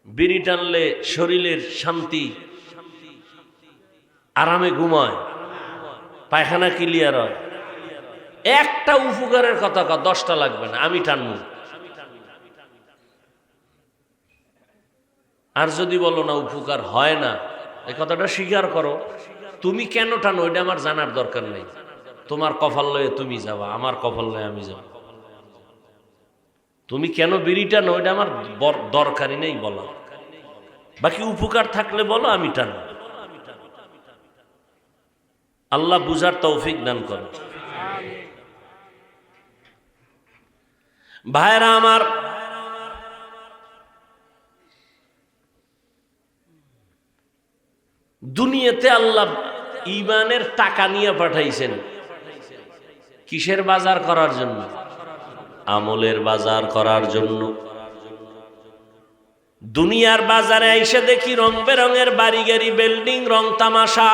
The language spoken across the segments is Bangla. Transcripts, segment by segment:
বিড়ি টানলে শরীরের শান্তি, আরামে ঘুমায়, পায়খানা ক্লিয়ার হয়। একটা উপকারের কথা 10টা লাগবে না, আমি টানবো। আর যদি বলো না উপকার হয় না, এই কথাটা স্বীকার করো। তুমি কেন টানো ওইটা আমার জানার দরকার নেই। তোমার কপাল লয়ে তুমি যাবা, আমার কপাল লয়ে আমি যাব। তুমি কেন বিড়ি টানো ওইটা আমার দরকারই নেই বলা। বাকি উপকার থাকলে বলো, আমি টানো। আল্লাহ বুঝার তৌফিক দান করো। ভাইরা আমার, দুনিয়াতে আল্লাহ ঈমানের টাকা নিয়ে পাঠাইছেন কিসের বাজার করার জন্য? আমলের বাজার করার জন্য। দুনিয়ার বাজারে এসে দেখি রং বেরঙের বাড়ি গাড়ি, বিল্ডিং, রং তামাশা,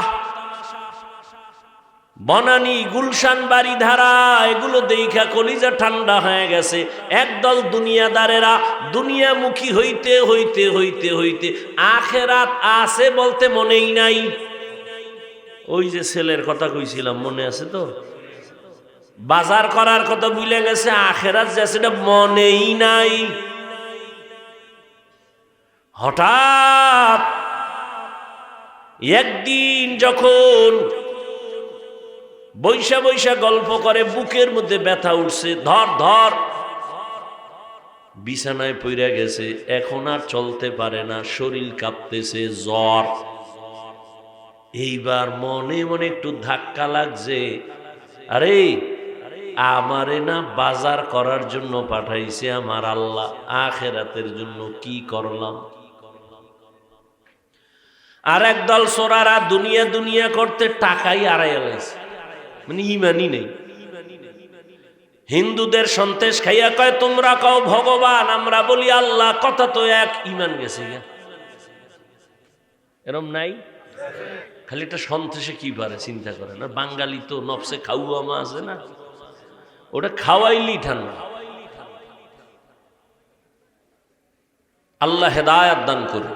বনানী গুলশান বাড়িধারা, এগুলো দেখা কলিজা ঠান্ডা হয়ে গেছে। একদল দুনিয়াদারেরা দুনিয়ামুখী হইতে হইতে হইতে হইতে আখেরাত আছে বলতে মনেই নাই। ওই যে ছেলের কথা কইছিলাম, মনে আছে তো? বাজার করার কথা ভুলে গেছে, আখেরাত যে সেটা মনেই নাই। হঠাৎ একদিন যখন বৈশা বৈশা গল্প করে, বুকের মধ্যে ব্যথা উঠছে, ধর ধর, বিছানায় পইরা গেছে, এখন আর চলতে পারে না, শরীর কাঁপতেছে, জ্বর। এইবার মনে মনে একটু ধাক্কা লাগছে, আরে আমারে না বাজার করার জন্য পাঠাইছে আমার আল্লাহ, আখেরাতের জন্য কি করলাম। আর একদল সোরারা দুনিয়া দুনিয়া করতে টাকাই আড়াই আলাইছে, মানে ইমানই নেই। হিন্দুদের সন্তেষ খাইয়া কয় তোমরা কও ভগবান, আমরা বলি আল্লাহ, কথা তো এক, ইমান গেছে। এরম নাই? খালি একটা সন্তেষে কি পারে চিন্তা করে না। বাঙালি তো নফসে খাওয়া মা আছে না, ওটা খাওয়াইলি ঠান্ডা। আল্লাহ হেদায়াত দান করুন।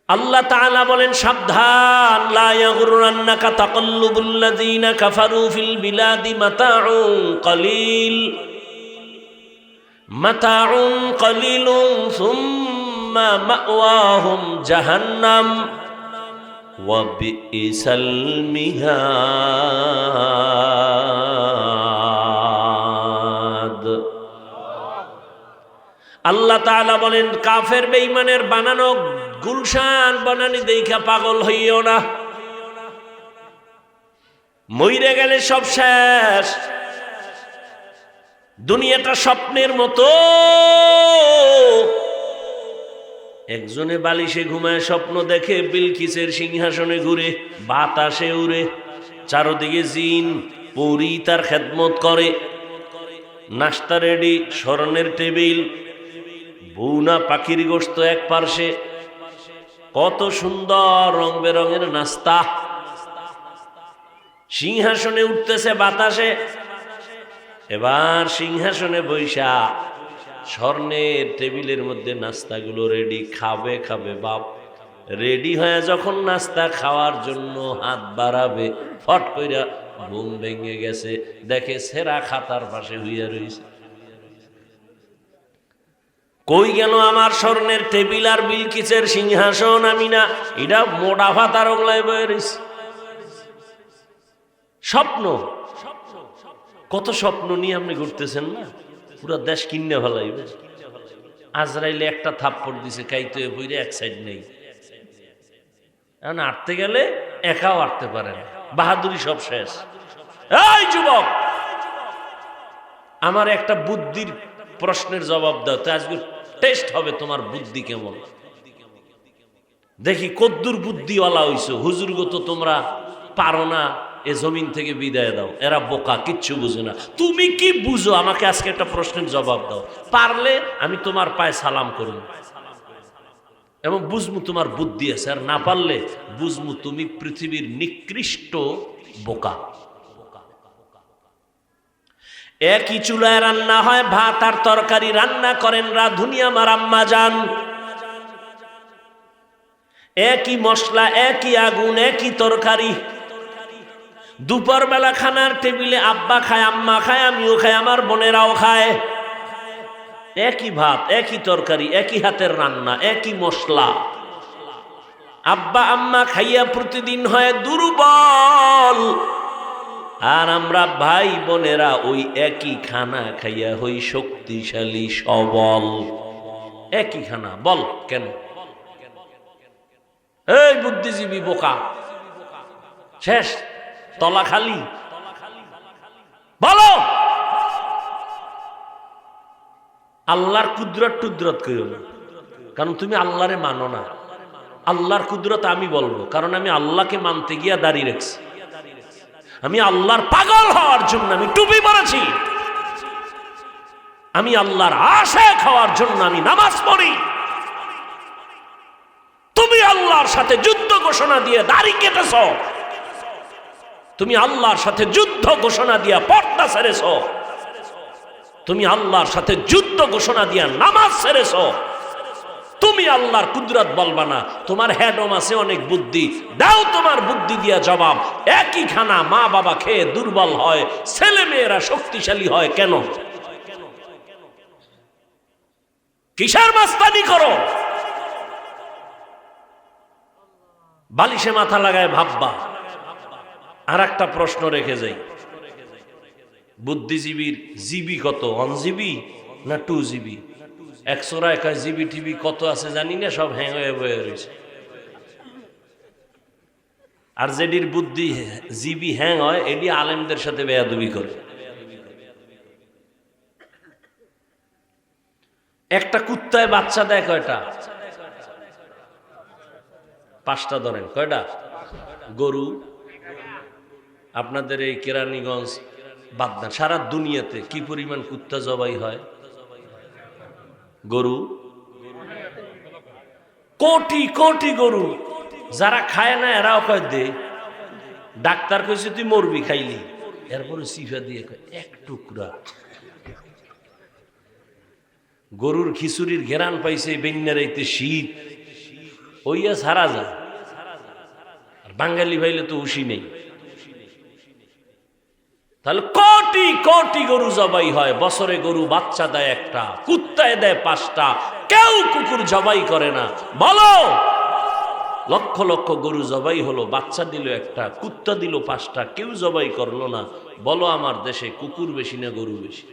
আল্লাহ তাআলা বলেন সাবধান, লা ইয়াগুররান্নাকা তাকাল্লুবুল্লাযীনা কাফারু ফিল বিলাদি মাতাউন কলিলুন সুম্মা মাওয়াহুম জাহান্নাম ওয়া বিইসাল মিহাদ। আল্লাহ তাআলা বলেন কাফের বেঈমানের বানানো গুলশান বানানি দেখা পাগল হইও না। মইরে গেলে সব শেষ। দুনিয়াটা স্বপ্নের মতো। একজনে বালিশে ঘুমায় স্বপ্ন দেখে বিলকিসের সিংহাসনে ঘুরে, বাতাসে উড়ে, চারদিকে জিন পরী তার খেদমত করে, নাস্তা রেডি, স্মরণের টেবিল, বউনা পাখির গোশত এক পার্শ্বে, কত সুন্দর রং বেরঙের নাস্তা। সিংহাসনে উঠতেছে বাতাসে। এবার সিংহাসনে বৈশা স্বর্ণের টেবিলের মধ্যে নাস্তাগুলো রেডি, খাবে খাবে বাপ। রেডি হয়ে যখন নাস্তা খাওয়ার জন্য হাত বাড়াবে, ফট কইরা ঘুম ভেঙে গেছে, দেখে সেরা খাতার পাশে হইয়া রইছে। কই গেল আমার স্বর্ণের টেবিল আর বিলকিসের সিংহাসন? আমি না, এটা মোটা ভাতার ওগলায় বয়ে রইছে। স্বপ্ন, কত স্বপ্ন নিয়ে আপনি ঘুরতেছেন না, পুরো দেশ কিনে ফেলাইবে। আজরাইলে একটা থাপ্পড় দিছে, কাইতে বইরে এক সাইড নেই। এখন আটতে গেলে একাও আটতে পারে না, বাহাদুরি সব শেষ। এই যুবক, আমার একটা বুদ্ধির প্রশ্নের জবাব দাও তো, আজকে টেস্ট হবে তোমার বুদ্ধি কেমন, দেখি কদ্দুর বুদ্ধিওয়ালা হইছো। হুজুরগো তো তোমরা পারো না, এ জমিন থেকে বিদায় দাও, এরা বোকা, কিচ্ছু বুঝো না। তুমি কি বুঝো? আমাকে আজকে একটা প্রশ্নের জবাব দাও। পারলে আমি তোমার পায়ে সালাম করব এবং বুঝমু তোমার বুদ্ধি আছে, আর না পারলে বুঝমু তুমি পৃথিবীর নিকৃষ্ট বোকা। একই চুলায় রান্না হয়, ভাত আর তরকারি রান্না করেন রাঁধুনি আমার আম্মা জান। একই মশলা, একই আগুন, একই তরকারি। দুপুর বেলা খানার টেবিলে আব্বা খায়, আম্মা খায়, আমিও খাই, আমার বোনেরাও খায়। একই ভাত, একই তরকারি, একই হাতের রান্না, একই মশলা। আব্বা আম্মা খাইয়া প্রতিদিন হয় দুর্বল, আর আমরা ভাই বোনেরা ওই একই খানা খাইয়া হই শক্তিশালী সবল। একই খানা, বল কেন? এই বুদ্ধিজীবী বোকা, শেষ, তলা খালি। বলো আল্লাহর কুদরত টুদরত কইও না, কারণ তুমি আল্লাহরে মানো না। আল্লাহর কুদরত আমি বলবো, কারণ আমি আল্লাহকে মানতে গিয়া দাঁড়িয়ে রাখছি। আমি আল্লাহর পাগল হওয়ার জন্য আমি টুপি পরেছি। আমি আল্লাহর আশিক হওয়ার জন্য আমি নামাজ পড়ি। তুমি আল্লাহর সাথে যুদ্ধ ঘোষণা দিয়ে দাড়ি কেটেছ। তুমি আল্লাহর সাথে যুদ্ধ ঘোষণা দিয়া পর্দা ছেড়েছ। তুমি আল্লাহর সাথে যুদ্ধ ঘোষণা দিয়া নামাজ ছেড়েছ। তুমি আল্লাহর কুদরত বলবা না। তোমার হেডম আছে অনেক বুদ্ধি, দাও তোমার বুদ্ধি দিয়া জবাব। একই খানা মা বাবা খেয়ে দুর্বল হয়, ছেলে মেয়েরা শক্তিশালী হয় কেন? কিসের মাস্তানি করো? বালিশে মাথা লাগায় ভাববা। আর একটা প্রশ্ন রেখে যাই, বুদ্ধিজীবীর জিবি কত? 1 জিবি না 2 জিবি? 100 জিবি টিবি কত আছে জানি না, সব হ্যাং হয়ে বয়ে রয়েছে। আর যেটির বুদ্ধি জিবি হ্যাং হয়, এটি আলেমদের সাথে বেয়াদবি করে। একটা কুত্তায় বাচ্চা দেয় কয়টা? 5টা ধরেন, কয়টা? গরু আপনাদের এই কেরানীগঞ্জ বাগদা, সারা দুনিয়াতে কি পরিমাণ কুত্তা জবাই হয়? গরু কোটি কোটি গরু। যারা খায় না এরাও কয় দে। ডাক্তার কইছে তুই মরবি খাইলি, এরপরে সিফা দিয়ে কয় এক টুকরা। গরুর খিচুড়ির ঘেরান পাইছে বেন্যারাইতে শীত হইয়া সারা যায়। আর বাঙালি ভাইলে তো হুশি নেই। তাহলে কোটি কোটি গরু জবাই হয়, বছরে গরু বাচ্চা দেয় একটা, কুত্তায় দেয় 5টা, কেউ কুকুর জবাই করে না। বলো লক্ষ লক্ষ গরু জবাই হলো, বাচ্চা দিল একটা, কুত্তা দিল 5টা, কেউ জবাই করলো না। বলো আমার দেশে কুকুর বেশি না গরু বেশি?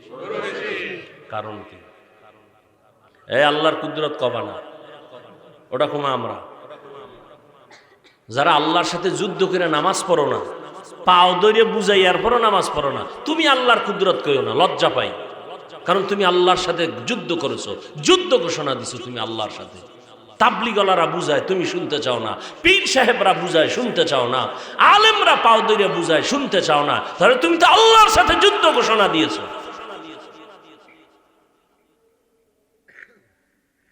কারণ কি? এই আল্লাহর কুদরত কবা না, ওটা কমা আমরা যারা আল্লাহর সাথে যুদ্ধ করে নামাজ পড়ো না, পাও দইরে বুঝাই আর পরও নামাজ পড়ো না, তুমি আল্লাহর কুদরত কইও না, লজ্জা পাই। কারণ তুমি আল্লাহর সাথে যুদ্ধ করেছো, যুদ্ধ ঘোষণা দিছো তুমি আল্লাহর সাথে। তাবলিগলারা বুঝায়, তুমি শুনতে চাও না। পীর সাহেবরা বুঝায়, শুনতে চাও না। আলেমরা পাও দইরে বুঝায়, শুনতে চাও না। তাহলে তুমি তো আল্লাহর সাথে যুদ্ধ ঘোষণা দিয়েছো।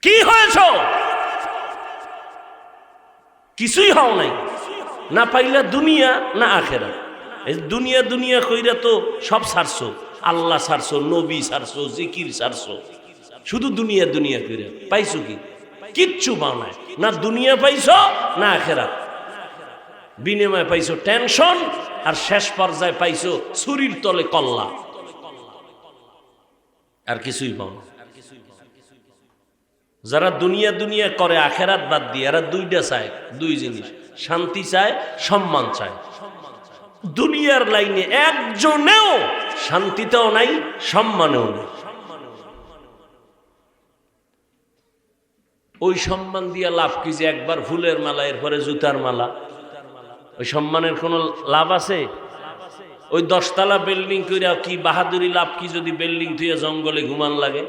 কি হয়েছ? কিছুই হও নাই। না পাইলা দুনিয়া না আখেরাত। এই দুনিয়া দুনিয়া কইরা তো সব ছাড়ছো, আল্লাহ ছাড়ছো, নবী ছাড়ছো, জিকির ছাড়ছো, শুধু দুনিয়া দুনিয়া কইরা পাইছো কি? কিচ্ছু পাও নাই। না দুনিয়া পাইছো না আখেরাত। বিনিময়ে পাইছো টেনশন, আর শেষ পর্যায়ে পাইছো ছুরির তলে কল্লা, আর কিছুই পাও না। যারা দুনিয়া দুনিয়া করে আখেরাত বাদ দিয়ে, এরা দুইটা চায়, দুই জিনিস, শান্তি চায়, সম্মান চায়। দুনিয়ার লাইনে একজনেও শান্তিতেও নাই, সম্মানেও নেই। ওই সম্মান দিয়া লাভ কি? যে একবার ফুলের মালা, এরপরে জুতার মালা, ওই সম্মানের কোনো লাভ আছে? ওই 10 তলা বিল্ডিং কইরা কি বাহাদুরি লাভ কি যদি বিল্ডিং থুইয়া জঙ্গলে ঘুমান লাগে?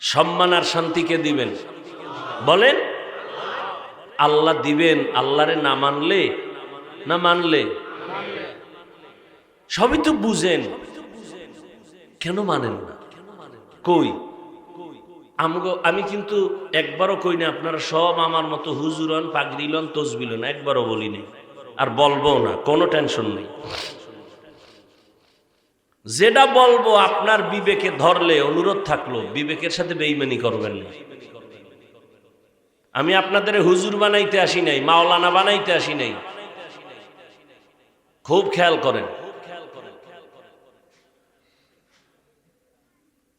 সম্মান আর শান্তিকে দিবেন বলেন? আল্লাহ দিবেন। আল্লাহরে না মানলে, না মানলে সবই তো বুঝেন, কেন মানেন না? কই আমি কিন্তু একবারও কই না আপনারা সব আমার মতো হুজুরন, পাগড়িলন, তসবিলন, একবারও বলি নাই, আর বলবো না, কোনো টেনশন নেই। যেটা বলবো আপনার বিবেকে ধরলে অনুরোধ থাকলো বিবেকের সাথে বেঈমানি করবেন না। আমি আপনাদের হুজুর বানাইতে আসি নাই, মাওলানা বানাইতে আসি নাই। খুব খেয়াল করেন,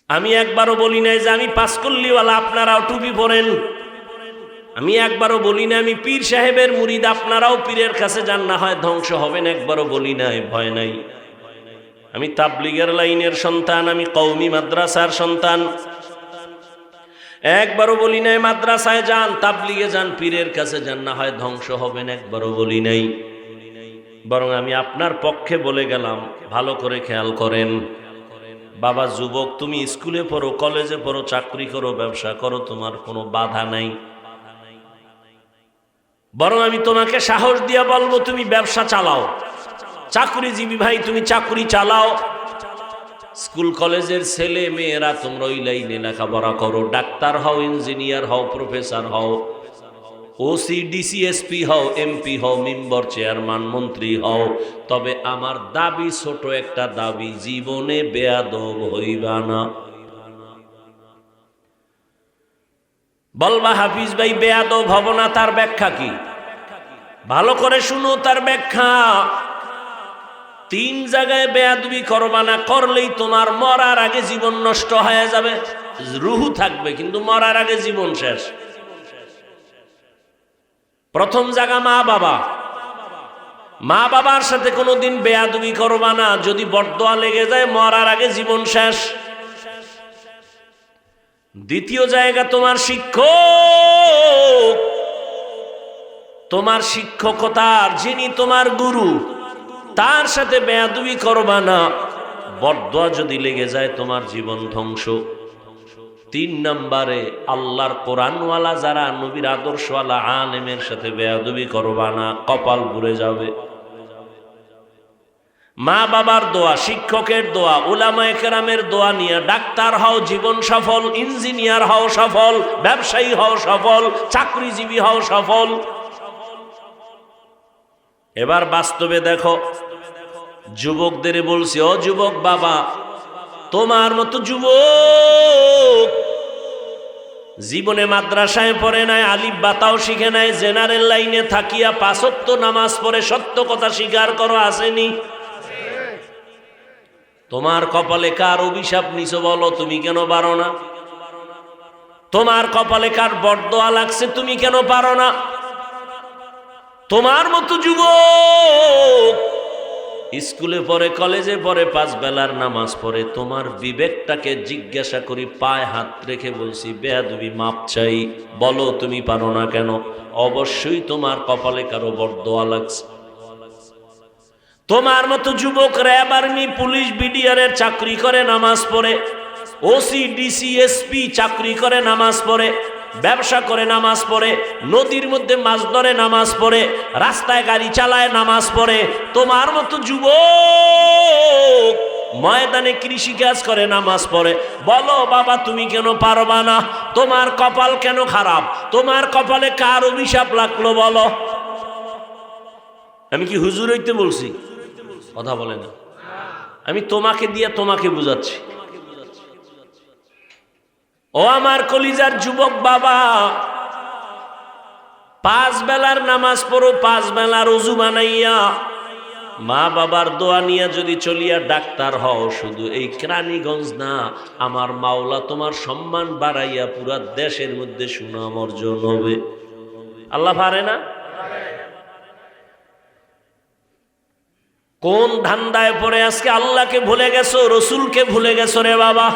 আমি একবারও বলি নাই যে আমি পাঁচকল্লিওয়ালা আপনারাও টুপি পরেন। আমি একবারও বলি না আমি পীর সাহেবের মুরিদ আপনারাও পীরের কাছে যান, না হয় ধ্বংস হবেন। একবারও বলি নাই, ভয় নাই। আমি তাবলিগের লাইনের সন্তান, আমি কওমি মাদ্রাসার সন্তান। একবারও বলি নাই মাদ্রাসায় যান, তাবলিগে যান, পীরের কাছে যান, না হয় ধ্বংস হবেন। একবারও বলি নাই। বরং আমি আপনার পক্ষে বলে গেলাম, ভালো করে খেয়াল করেন। বাবা যুবক, তুমি স্কুলে পড়ো, কলেজে পড়ো, চাকরি করো, ব্যবসা করো, তোমার কোনো বাধা নাই। বরং আমি তোমাকে সাহস দিয়া বলবো তুমি ব্যবসা চালাও। চাকরিজীবী ভাই তুমি চাকরি চালাও। স্কুল কলেজের ছেলে মেয়েরা তোমরা ওই লাইনে লেখাপড়া করো, ডাক্তার হও, ইঞ্জিনিয়ার হও, প্রফেসর হও, ওসি ডিসি এসপি হও, এমপি হও, মেম্বার চেয়ারম্যান মন্ত্রী হও। তবে আমার দাবি ছোট একটা দাবি, জীবনে বেয়াদব হইবা না। বলবা হাফিজ ভাই বেয়াদব হব না, তার ব্যাখ্যা কি? ভালো করে শুনো তার ব্যাখ্যা। 3 জায়গায় বেয়াদবি করবা না, করলেই তোমার মরার আগে জীবন নষ্ট হয়ে যাবে। রুহু থাকবে কিন্তু মরার আগে জীবন শেষ। প্রথম জায়গা মা বাবা। মা বাবার সাথে কোনোদিন বেয়াদবি করবা না, যদি বরদোয়া লেগে যায় মরার আগে জীবন শেষ। দ্বিতীয় জায়গা তোমার শিক্ষক। তোমার শিক্ষকতার যিনি তোমার গুরু, তার সাথে বেয়াদবি করবা না, বরদোয়া যদি লেগে যায় তোমার জীবন ধ্বংস। 3 নম্বরে আল্লাহর কোরআনওয়ালা যারা, নবীর আদর্শওয়ালা আলেমের সাথে বেয়াদবি করবা না, কপাল পুড়ে যাবে। মা বাবার দোয়া, শিক্ষকের দোয়া, উলামায়ে কেরামের দোয়া নিয়ে ডাক্তার হও, জীবন সফল, ইঞ্জিনিয়ার হও সফল, ব্যবসায়ী হও সফল, চাকরিজীবী হও সফল। এবার বাস্তবে দেখো, যুবকদের বলছি, ও যুবক বাবা, তোমার মতো যুবক জীবনে মাদ্রাসায় পড়ে নাই, আলিফ বাতাও শিখে নাই, জেনারেল লাইনে থাকিয়া 5 ওয়াক্ত নামাজ পড়ে সত্য কথা স্বীকার করো, আসেনি? তোমার কপালে কার অভিশাপ নিছো বলো, তুমি কেন পারো না? তোমার কপালে কার বরদোয়া লাগছে, তুমি কেন পারো না? তোমার মতো যুবক স্কুলে পড়ে, কলেজে পড়ে, 5 বেলার নামাজ পড়ে। তোমার বিবেকটাকে জিজ্ঞাসা করি, পায়ে হাত রেখে বলছি, বেয়াদবি মাপ চাই, বলো তুমি পারো না কেন? অবশ্যই তোমার কপালে কারো বরদোয়া লাগছে। তোমার মতো যুবক র্যাব, আর্মি, পুলিশ, বিডিআরের চাকরি করে, নামাজ পড়ে, ওসি ডিসি এসপি চাকরি করে, নামাজ পড়ে, ব্যবসা করে, নামাজ পড়ে, নদীর মধ্যে মাছ ধরে, নামাজ পড়ে, রাস্তায় গাড়ি চালায়, নামাজ পড়ে। তোমার মতো যুবক ময়দানে কৃষিকাজ করে, নামাজ পড়ে। বলো বাবা তুমি কেন পারবা না? তোমার কপাল কেন খারাপ? তোমার কপালে কার অভিশাপ লাগলো বলো? আমি কি হুজুর হইতে বলছি? কথা বলে না। আমি তোমাকে দিয়ে তোমাকে বুঝাচ্ছি। ও আমার কলিজার যুবক বাবা, 5 বেলার নামাজ পড়ো, 5 বেলার ওযু বানাইয়া, মা বাবার দোয়া নিয়ে যদি চলিয়া ডাক্তার হও, শুধু এই কেরানীগঞ্জ না, আমার মাওলা তোমার সম্মান বাড়াইয়া পুরা দেশের মধ্যে সুনাম অর্জন হবে। আল্লাহ পারে না? কোন ধান্দায় পড়ে আজকে আল্লাহকে ভুলে গেছো, রসুলকে ভুলে গেছো রে বাবা?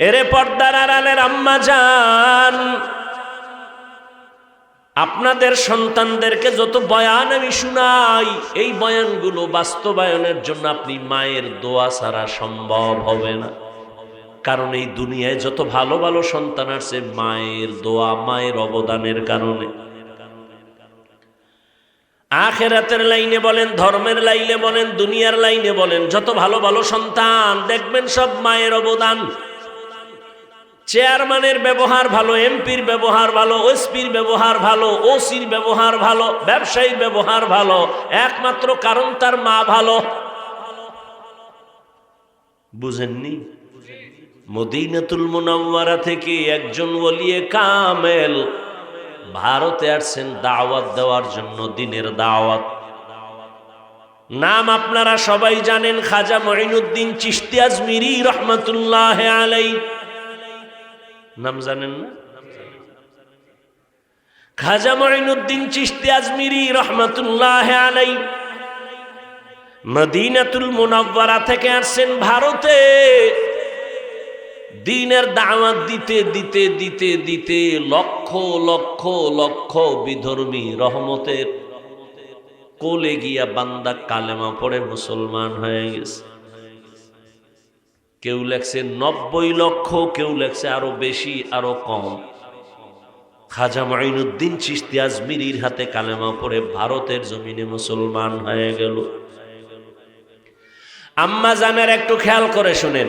এরে পর্দার আড়ালের আম্মা জান, আপনাদের সন্তানদেরকে যত বয়ান আমি শুনাই, এই বয়ানগুলো বাস্তবায়নের জন্য আপনি মায়ের দোয়া ছাড়া সম্ভব হবে না। কারণ এই দুনিয়ায় যত ভালো ভালো সন্তান আছে, মায়ের দোয়া, মায়ের অবদানের কারণে। আখিরাতের লাইনে বলেন, ধর্মের লাইনে বলেন, দুনিয়ার লাইনে বলেন, যত ভালো ভালো সন্তান দেখবেন সব মায়ের অবদান। চেয়ারম্যানের ব্যবহার ভালো, এমপির ব্যবহার ভালো, ওএসপির ব্যবহার ভালো, ওসির ব্যবহার ভালো, ব্যবসায়ীর ব্যবহার ভালো, একমাত্র কারণ তার মা ভালো। বুঝেননি? মদিনাতুল মুনাওয়ারা থেকে একজন ওলিয়ে কামেল ভারতে আসছেন দাওয়াত দেওয়ার জন্য, দিনের দাওয়াত। নাম আপনারা সবাই জানেন, খাজা মঈনুদ্দিন চিশতি আজমিরি রহমাতুল্লাহ আলাইহি। নাম জানেন না? খাজা মঈনুদ্দিন চিশতি আজমিরি রহমাতুল্লাহ আলাইহি মদিনাতুল মুনাওয়ারা থেকে আসছেন ভারতে দ্বীনের দাওয়াত দিতে দিতে দিতে দিতে লক্ষ লক্ষ লক্ষ বিধর্মী রহমতের কোলে গিয়া বান্দা কালেমা পড়ে মুসলমান হয়ে গেছে। কেউ লেখছে 90 লক্ষ, কেউ লেখছে আরো বেশি, আরো কম। খাজা মঈনুদ্দিন চিশতি আজমিরির হাতে কালেমা পড়ে ভারতের জমিনে মুসলমান হয়ে গেল। আম্মা জানের একটু খেয়াল করে শুনেন।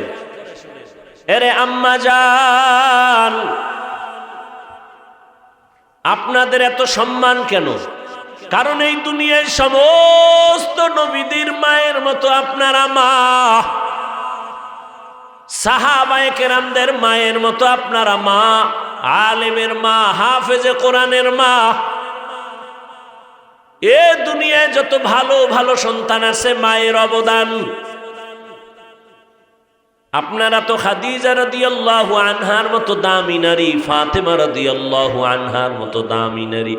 এরে আম্মা জান, আপনাদের এত সম্মান কেন? কারণ এই দুনিয়ায় সমস্ত নবীদের মায়ের মতো আপনারা মা, সাহাবায়ে কেরামদের মায়ের মতো আপনারা মা, আলেমের মা, হাফেজে কোরআনের মা। এ দুনিয়ায় যত ভালো ভালো সন্তান আছে মায়ের অবদান। আপনারা তো খাদিজা রাদিয়াল্লাহু আনহার মতো দামি নারী, ফাতেমা রাদিয়াল্লাহু আনহার মতো দামি নারী,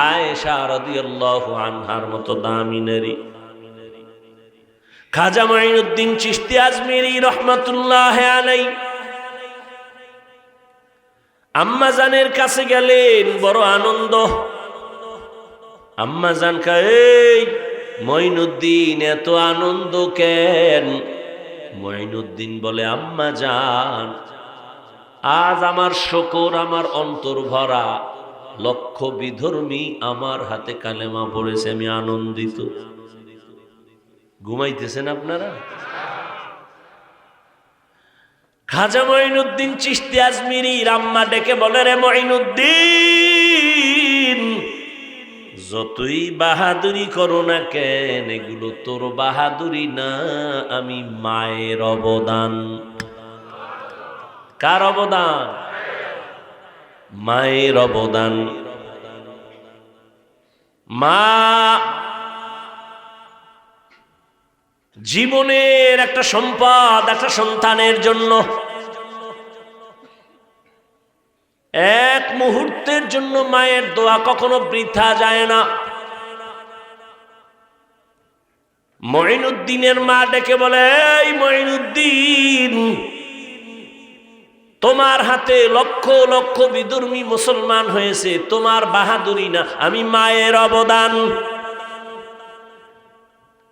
আয়েশা রাদিয়াল্লাহু আনহার মতো দামি নারী। খাজা মঈনুদ্দিন চিশতি আজমিরি রহমাতুল্লাহ আলাইহি আম্মা জানের কাছে গেলেন, বড় আনন্দ। আম্মা জান কয়, এই মঈনুদ্দিন এত আনন্দ কেন? মঈনুদ্দিন বলে, আম্মা জান, আজ আমার শকর, আমার অন্তর ভরা, লক্ষ বিধর্মী আমার হাতে কালেমা পড়েছে, আমি আনন্দিত। ঘুমাইতেছেন আপনারা? খাজা মঈনুদ্দিন চিশতি আজমিরির আম্মা ডেকে বলে, রে মঈনুদ্দিন, যতই বাহাদুরি করো না কেন, এগুলো তোর বাহাদুরি না, আমি মায়ের অবদান। কার অবদান? মায়ের অবদান। মা জীবনের একটা সম্পদ, একটা সন্তানের জন্য এক মুহূর্তের জন্য মায়ের দোয়া কখনো বৃথা যায় না। মঈনুদ্দিনের মা ডেকে বলে, এই মঈনুদ্দিন, তোমার হাতে লক্ষ লক্ষ বিধর্মী মুসলমান হয়েছে, তোমার বাহাদুরি না, আমি মায়ের অবদান।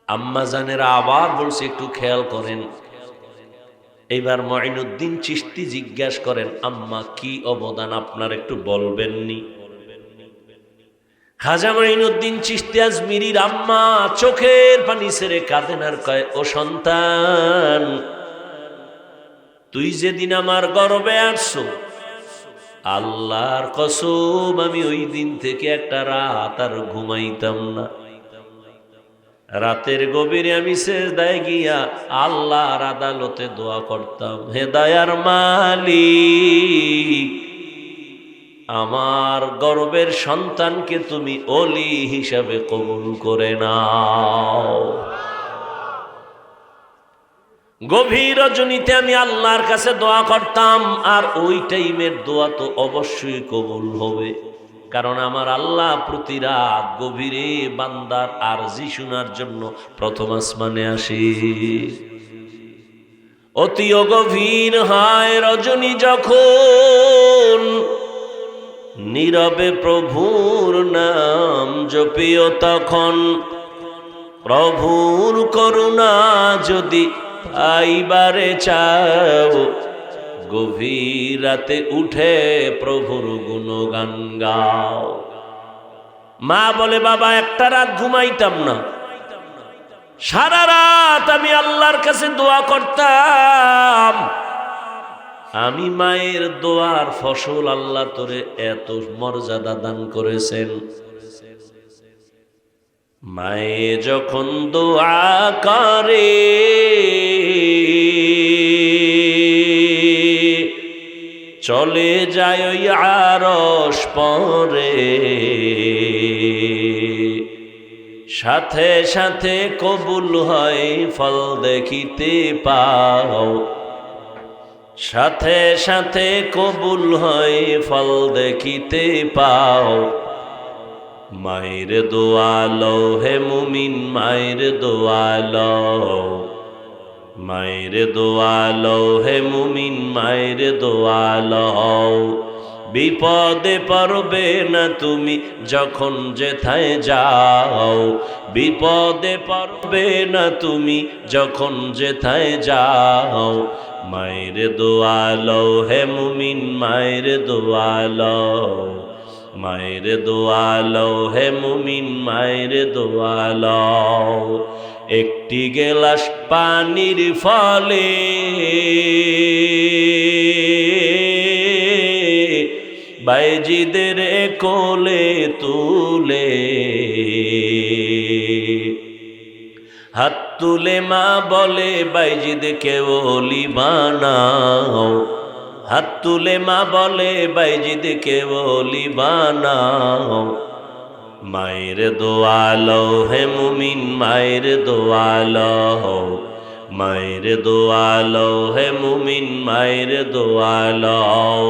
আম্মা জানেরা আবার বলছে, একটু খেয়াল করেন। এইবার মঈনুদ্দিন চিশতি জিজ্ঞাসা করেন, আম্মা কি অবদান আপনার একটু বলবেননি? খাজা মঈনুদ্দিন চিশতি আজমিরির আম্মা চোখের পানি ছেড়ে কাঁদেন আর কয়, ও সন্তান, তুই যেদিন আমার গর্ভে আসছো, আল্লাহর কসম আমি ওই দিন থেকে একটা রাত আর ঘুমাইতাম না। রাতের গভীরে আমি সেজদায় গিয়া আল্লাহর আদালতে দোয়া করতাম, হে দয়ার মালিক, আমার গর্বের সন্তানকে তুমি ওলি হিসাবে কবুল করে নাও। গভীর রজনীতে আমি আল্লাহর কাছে দোয়া করতাম, আর ওই টাইমের দোয়া তো অবশ্যই কবুল হবে, কারণ আমার আল্লাহ প্রতি রাত গভীরে বান্দার আরজি শোনার জন্য প্রথম আসমানে আসে। অতি গভীর হয় রজনী যখন, নীরবে প্রভুর নাম জপিও তখন, প্রভুর করুণা যদি পাইবারে চাও, গভীর রাতে উঠে প্রভুর গুণগান গাও। মা বলে, বাবা একটা রাত ঘুমাইতাম না, সারা রাত আমি আল্লাহর কাছে দোয়া করতাম। আমি মায়ের দোয়ার ফসল, আল্লাহ তোরে এত মর্যাদা দান করেছেন। মায়ে যখন দোয়া করে চলে যায় ওই আরশ পরে, সাথে সাথে কবুল হয় ফল দেখিতে পাও, সাথে সাথে কবুল হয় ফল দেখিতে পাও। মায়ের দোয়া লও হে মুমিন, মায়ের দোয়া লও, মায়ের দোয়া লও হে মুমিন, মায়ের দোয়া লও। বিপদে পড়বে না তুমি যখন যেথায় যাও, বিপদে পড়বে না তুমি যখন যেথায় যাও। মায়ের দোয়া লও হে মুমিন, মায়ের দোয়া লও, মায়ের দোয়া লও হে মুমিন, মায়ের দোয়া লও। একটি গেলাস পানির ফলে বাইজিদের কোলে তুলে, হাত তুলে মা বলে বাইজিদকে ওলি বানাও, হাত তুলে মা বলে বাইজিদকে ওলি বানাও। মায়ের দোয়া লও হে মুমিন, মায়ের দোয়া লও, মায়ের দোয়া লও হে মুমিন, মায়ের দোয়া লও।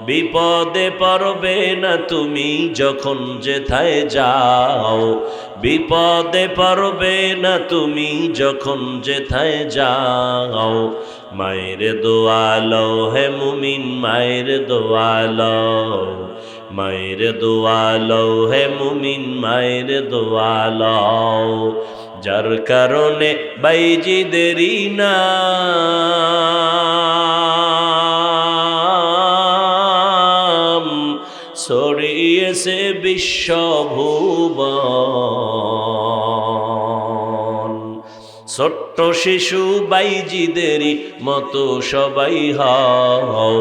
বিপদে পড়বে না তুমি যখন যেথায় যাও, বিপদে পড়বে না তুমি যখন যেথায় যাও। মায়ের দোয়া লও হে মুমিন, মায়ের দোয়া লও, মায়ের দোয়া লও হে মুমিন, মায়ের দোয়া লও। যার কারণে বাইজিদেরই নাম ছড়িয়েছে বিশ্বভুবন। ছোট্ট শিশু বাইজিদেরই মতো সবাই হও,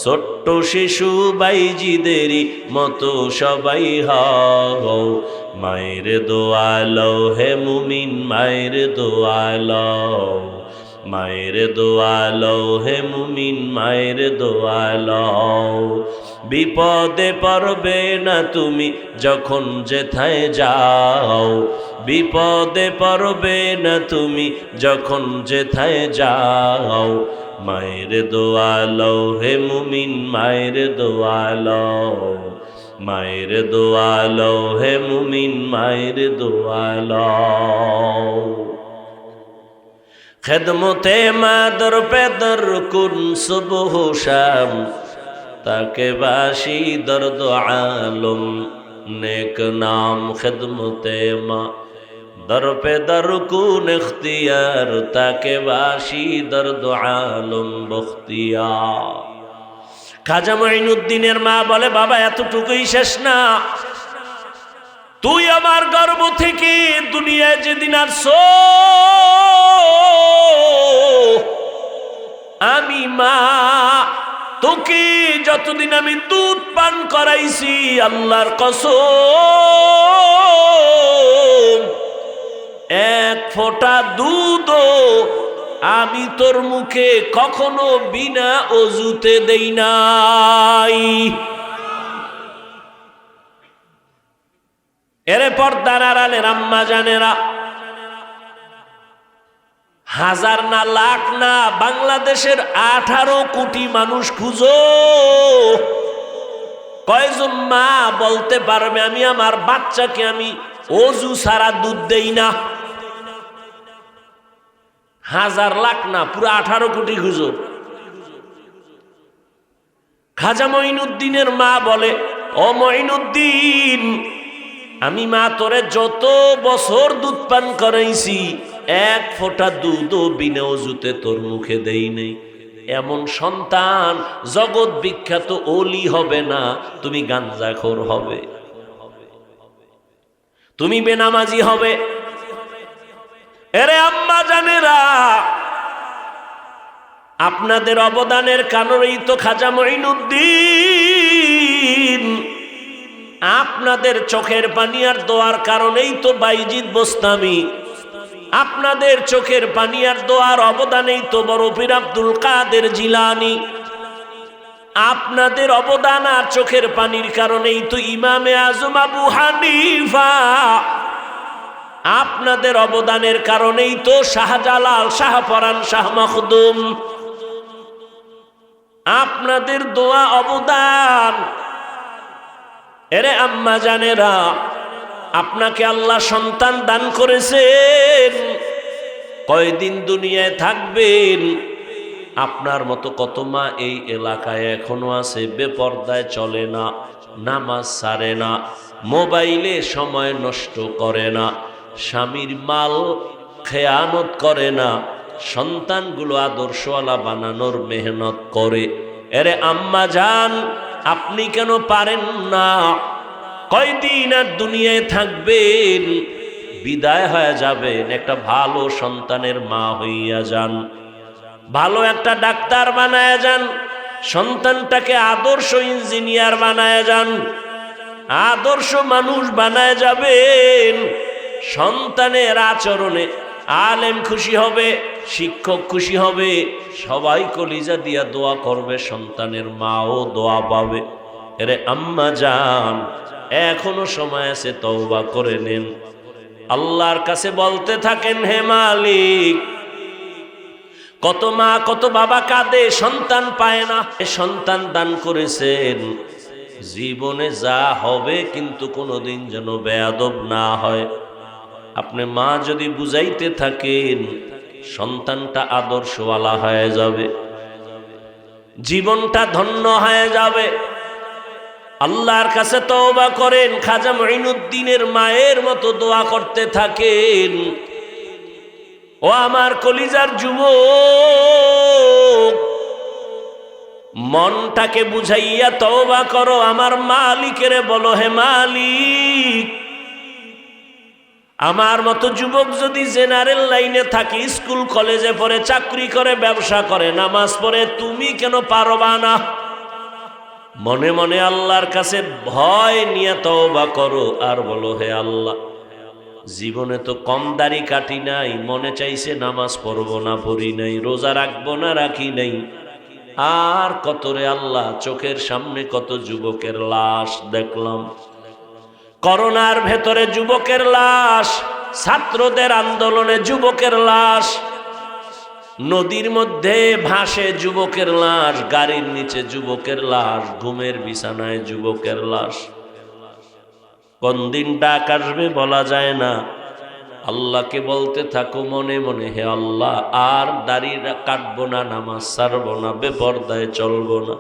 ছোট্ট শিশু বাইজিদেরই মতো সবাই হও। মায়ের দোয়া লও হে মুমিন, মায়ের দোয়া লও, মায়ের দোয়া লও হে মুমিন, মায়ের দোয়া লও। বিপদে পড়বে না তুমি যখন যেথায় যাও, বিপদে পড়বে না তুমি যখন যেথায় যাও। মায়ের দোয়া লও হে মুমিন, মায়ের দোয়া লও, মায়ের দোয়া লও হে মুমিন, মায়ের দোয়া লও। খেদমতে মা দর পেদর কুন সুবহ শাম, তাকে বাসি দর্দ আলম নেক নাম। খেদমতে মা দর পে দর কুন ইখতিয়ার, তাকে বাসি দর্দ আলম বখতিয়ার। খাজা মঈনুদ্দিনের মা বলে, বাবা এতটুকুই শেষ না, তুই আমার গর্ভ থেকে দুনিয়ায় যেদিন আসছো, আমি মা তোকে যতদিন আমি দুধ পান করাইছি, আল্লাহর কসম এক ফোঁটা দুধও আমি তোর মুখে কখনো বিনা অজুতে দেই নাই। এরে পর্দার আড়ালের আম্মা জানেরা, হাজার না লাখ না, বাংলাদেশের 18 কোটি মানুষ খুঁজো, কয়জন মা বলতে পারবে আমি আমার বাচ্চাকে আমি অজু ছাড়া দুধ দেই না? হাজার লাখ না, পুরো 18 কোটি খুঁজো। খাজা মঈনুদ্দিনের মা বলে, ও মঈনুদ্দিন, আমি মা তোরে যত বছর দুধ পান করাইছি, এক ফোঁটা দুধও বিনা অজুতে তোর মুখে দেই নেই। এমন সন্তান জগৎ বিখ্যাত ওলি হবে না, তুমি গাঞ্জাখোর হবে, তুমি বেনামাজি হবে। এরে আম্মা জানেরা, আপনাদের অবদানের কারণেই তো খাজা মঈনুদ্দিন, আপনাদের চোখের পানি আর দোয়ার কারণেই তো বাইজিদ বোস্তামি আপনাদের চোখের পানি আর দোয়ার অবদানেই তো বড় পীর আব্দুল কাদের জিলানী, আপনাদের অবদান আর চোখের পানির কারণেই তো ইমামে আজম আবু হানিফা, আপনাদের অবদানের কারণেই তো শাহজালাল, শাহপরান, শাহ মখদুম, আপনাদের দোয়া অবদান। এরে আম্মা জানেরা, আপনাকে আল্লাহ সন্তান দান করেছেন, কয়দিন দুনিয়ায় থাকবেন? আপনার মতো কত মা এই এলাকায় এখনো আছে, বেপর্দায় চলে না, নামাজ ছাড়ে না, মোবাইলে সময় নষ্ট করে না, স্বামীর মাল খেয়ানত করে না, সন্তানগুলো আদর্শওয়ালা বানানোর মেহনত করে। এরে আম্মা জান, আপনি কেন পারেন না? কয়দিন আর দুনিয়ায় থাকবেন? বিদায় হয়ে যাবেন, একটা ভালো সন্তানের মা হইয়া যান, ভালো একটা ডাক্তার বানায় যান, সন্তানটাকে আদর্শ ইঞ্জিনিয়ার বানায় যান, আদর্শ মানুষ বানায় যাবেন। সন্তানের আচরণে আলেম খুশি হবে, শিক্ষক খুশি হবে, সবাই কলিজা দিয়া দোয়া করবে, সন্তানের মাও দোয়া পাবে। এরে আম্মা জান, এখনো সময় আছে, তওবা করে নেন, আল্লাহর কাছে বলতে থাকেন, হে মালিক। কত মা কত বাবা কাঁদে, সন্তান পায় না। সন্তান দান করেছেন, জীবনে যা হবে কিন্তু কোনোদিন যেন বেয়াদব না হয়। আপনি মা যদি বুঝাইতে থাকেন, সন্তানটা আদর্শওয়ালা হয়ে যাবে, জীবনটা ধন্য হয়ে যাবে। আল্লাহর কাছে তওবা করেন, খাজা মুঈনুদ্দিনের মায়ের মতো দোয়া করতে থাকেন। ও আমার কলিজার যুবক, মনটাকে বুঝাইয়া তওবা করো, আমার মালিকেরে বলো, হে মালিক, আমার মতো যুবক যদি জেনারেল লাইনে থাকে, স্কুল কলেজে পড়ে, চাকরি করে, ব্যবসা করে, নামাজ পড়ে, তুমি কেন পারবা না? মনে মনে আল্লাহর কাছে ভয় নিয়ে তওবা করো আর বলো, হে আল্লাহ, জীবনে তো কম দাড়ি কাটি নাই, মনে চাইছে নামাজ পড়বো না, পড়ি নাই, রোজা রাখবো না, রাখি নাই। আর কত রে আল্লাহ, চোখের সামনে কত যুবকের লাশ দেখলাম, করোনার ভেতরে যুবকের লাশ, ছাত্রদের আন্দোলনে যুবকের লাশ, নদীর মধ্যে ভাসে যুবকের লাশ, গাড়ির নিচে যুবকের লাশ, ঘুমের বিছানায় যুবকের লাশ। কোন দিন ডাক আসবে বলা যায় না। আল্লাহকে বলতে থাকো মনে মনে, হে আল্লাহ, আর দাড়ি কাটবো না, নামাজ ছাড়বো না, বেপরদায় চলবো না।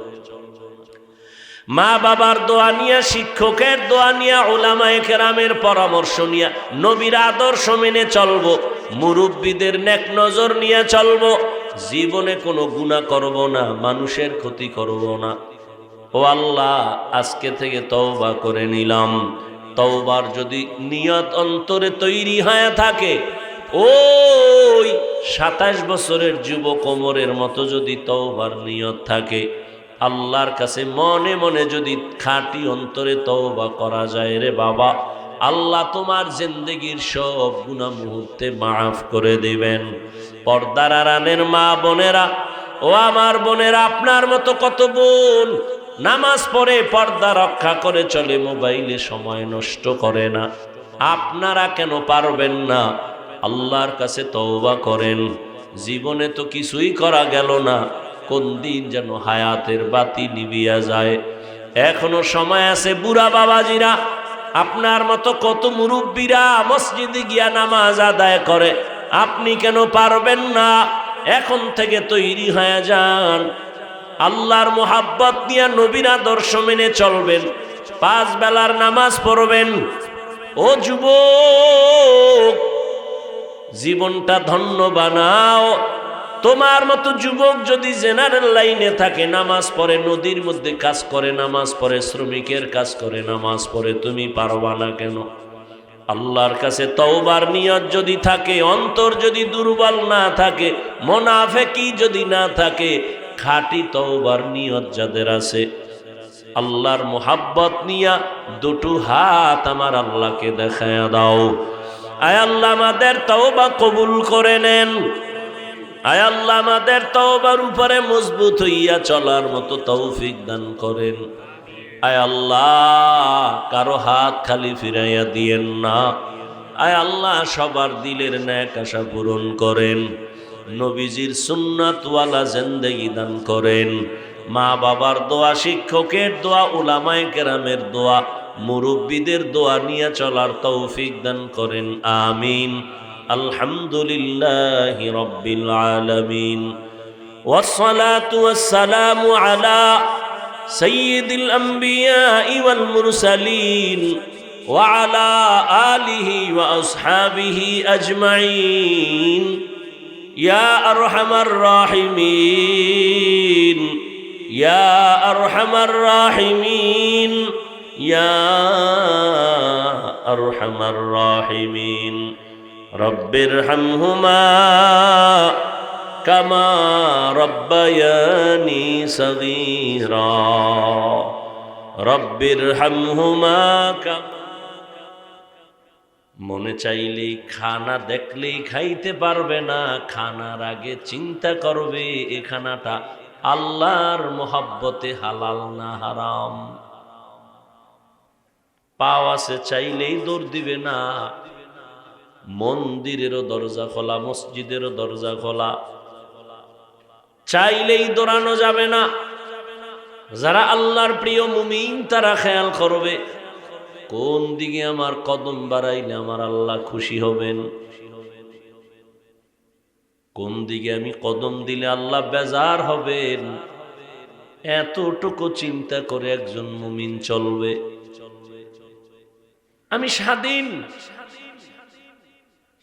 মা বাবার দোয়া নিয়া, শিক্ষকের দোয়া নিয়া, উলামায়ে কেরামের পরামর্শ নিয়া, নবীর আদর্শ মেনে চলবো, মুরব্বীদের নেক নজর নিয়ে চলবো, জীবনে কোনো গুনাহ করব না, মানুষের ক্ষতি করব না। ও আল্লাহ, আজকে থেকে তওবা করে নিলাম। তওবার যদি নিয়ত অন্তরে তৈরি হয়ে থাকে, ওই 27 বছরের যুবক ওমরের মতো যদি তওবার নিয়ত থাকে, আল্লাহর কাছে মনে মনে যদি খাঁটি অন্তরে তওবা করা যায়, রে বাবা, আল্লাহ তোমার জিন্দেগির সব গুনাহ মুহূর্তে মাফ করে দিবেন। পর্দার আড়ালের মা বোনেরা, ও আমার বোনেরা, আপনার মতো কত বোন নামাজ পড়ে, পর্দা রক্ষা করে চলে, মোবাইলে সময় নষ্ট করে না। আপনারা কেন পারবেন না? আল্লাহর কাছে তওবা করেন। জীবনে তো কিছুই করা গেল না, কোন দিন যেন হায়াতের বাতি নিভিয়া যায়। এখনো সময় আছে। বুড়া বাবাজিরা, আপনার মতো কত মুরব্বীরা মসজিদে গিয়া নামাজ আদায় করে, আপনি কেন পারবেন না? এখন থেকে তৈরি হয়ে যান, আল্লাহর মোহাব্বত নিয়ে নবীর আদর্শ মেনে চলবেন, 5 বেলার নামাজ পড়বেন। ও যুবক, জীবনটা ধন্য বানাও। তোমার মতো যুবক যদি জেনারেল লাইনে থাকে, নামাজ পড়ে, নদীর মধ্যে কাজ করে, নামাজ পড়ে, শ্রমিকের কাজ করে, নামাজ পড়ে, তুমি পারবা না কেন? আল্লাহর কাছে তওবার নিয়ত যদি থাকে, অন্তর যদি দুর্বল না থাকে, মুনাফিকি যদি না থাকে, খাঁটি তওবার নিয়ত যাদের আছে, আল্লাহর মোহাব্বত নিয়া দুটো হাত আমার আল্লাহকে দেখায়া দাও। আয় আল্লাহ আমাদের তওবা কবুল করে নেন। আয় আল্লাহ আমাদের তওবার উপরে মজবুত হইয়া চলার মতো তৌফিক দান করেন। আয় আল্লাহ কারো হাত খালি ফিরাইয়া দিয়েন না। আয় আল্লাহ সবার দিলের নেক আশা পূরণ করেন। নবীজির সুন্নাতওয়ালা জিন্দেগি দান করেন। মা বাবার দোয়া, শিক্ষকের দোয়া, উলামায়ে কেরামের দোয়া, মুরব্বীদের দোয়া নিয়ে চলার তৌফিক দান করেন। আমিন। আলহামদুলিল্লাহি রাব্বিল আলামিন। ওয়াসসালাতু ওয়াসসালামু আলা সাইয়্যিদিল আমবিয়াই ওয়াল মুরসালিন ওয়া আলা আলিহি ওয়া আসহাবিহি আজমাইন। ইয়া আরহামার রাহিমিন, ইয়া আরহামার রাহিমিন, ইয়া আরহামার রাহিমিন। রব্বিরহামহুমা কামা রব্বায়ানি সগীরা। রব্বিরহামহুমা কামা। মনে চাইলেই খানা দেখলেই খাইতে পারবে না, খানার আগে চিন্তা করবে এ খানাটা আল্লাহর মোহাব্বতে হালাল না হারাম। পাও আছে চাইলেই দৌড় দিবে না। মন্দিরেরও দরজা খোলা, মসজিদেরও দরজা খোলা, চাইলেই দৌড়ানো যাবে না। যারা আল্লাহর প্রিয় মুমিন তারা খেয়াল করবে কোন দিকে আমার কদম বাড়াইলে আমার আল্লাহ খুশি হবেন, কোন দিকে আমি কদম দিলে আল্লাহ বেজার হবেন। এতটুকু চিন্তা করে একজন মুমিন চলবে। আমি স্বাধীন,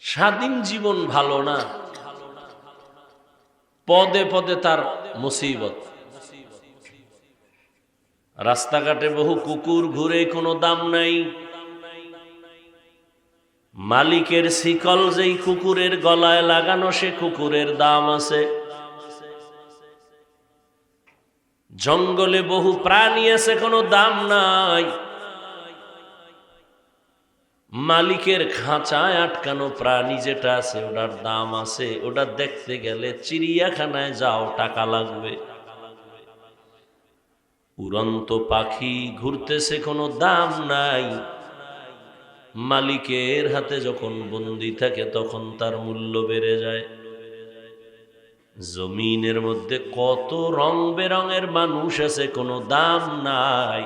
স্বাধীন জীবন ভালো না, পদে পদে তার মুসিবত। রাস্তাঘাটে বহু কুকুর ঘুরে, কোনো দাম নাই। মালিকের শিকল যেই কুকুরের গলায় লাগানো সে কুকুরের দাম আছে। জঙ্গলে বহু প্রাণী আছে, কোনো দাম নাই। মালিকের খাঁচায় আটকানো প্রাণী যেটা আছে ওটার দাম আছে। ওটা দেখতে গেলে চিড়িয়াখানায় যাও, টাকা লাগবে। উড়ন্ত পাখি ঘুরতেছে, কোনো দাম নাই। মালিকের হাতে যখন বন্দী থাকে তখন তার মূল্য বেড়ে যায়। জমিনের মধ্যে কত রং বেরঙের মানুষ আছে, কোনো দাম নাই।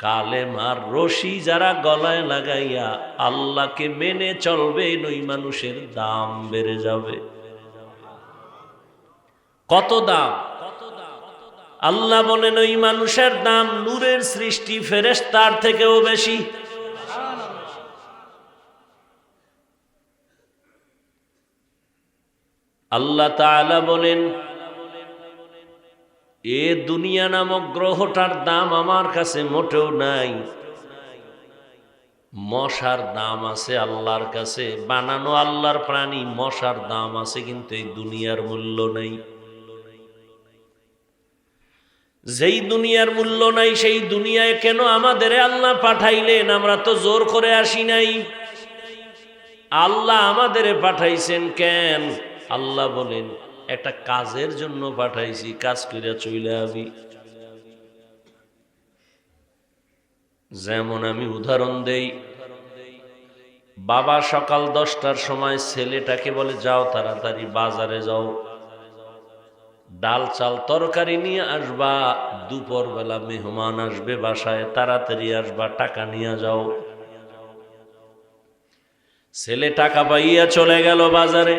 কালেমার রশি যারা গলায় লাগাইয়া আল্লাহকে মেনে চলবে, ওই মানুষের দাম বেড়ে যাবে। কত দাম! আল্লাহ বলেন ওই মানুষের দাম নূরের সৃষ্টি ফেরেশতার থেকেও বেশি। আল্লাহ তাআলা বলেন এ দুনিয়া নামক গ্রহটার দাম আমার কাছে মোটেও নাই। মশার দাম আছে আল্লাহর কাছে, বানানো আল্লাহর প্রাণী মশার দাম আছে, কিন্তু এই দুনিয়ার মূল্য নেই। যেই দুনিয়ার মূল্য নাই সেই দুনিয়ায় কেন আমাদের আল্লাহ পাঠাইলেন? আমরা তো জোর করে আসি নাই। আল্লাহ আমাদের পাঠাইছেন কেন? আল্লাহ বলেন একটা কাজের জন্য পাঠাইছি, কাজ কইরা চইলা আবি। যেমন আমি উদাহরণ দেই, বাবা সকাল 10টার সময় ছেলেটাকে বলে যাও তাড়াতাড়ি বাজারে যাও, ডাল চাল তরকারি নিয়ে আসবা, দুপুর বেলা মেহমান আসবে বাসায়, তাড়াতাড়ি আসবা, টাকা নিয়ে যাও। ছেলে টাকা পাইয়া চলে গেল বাজারে,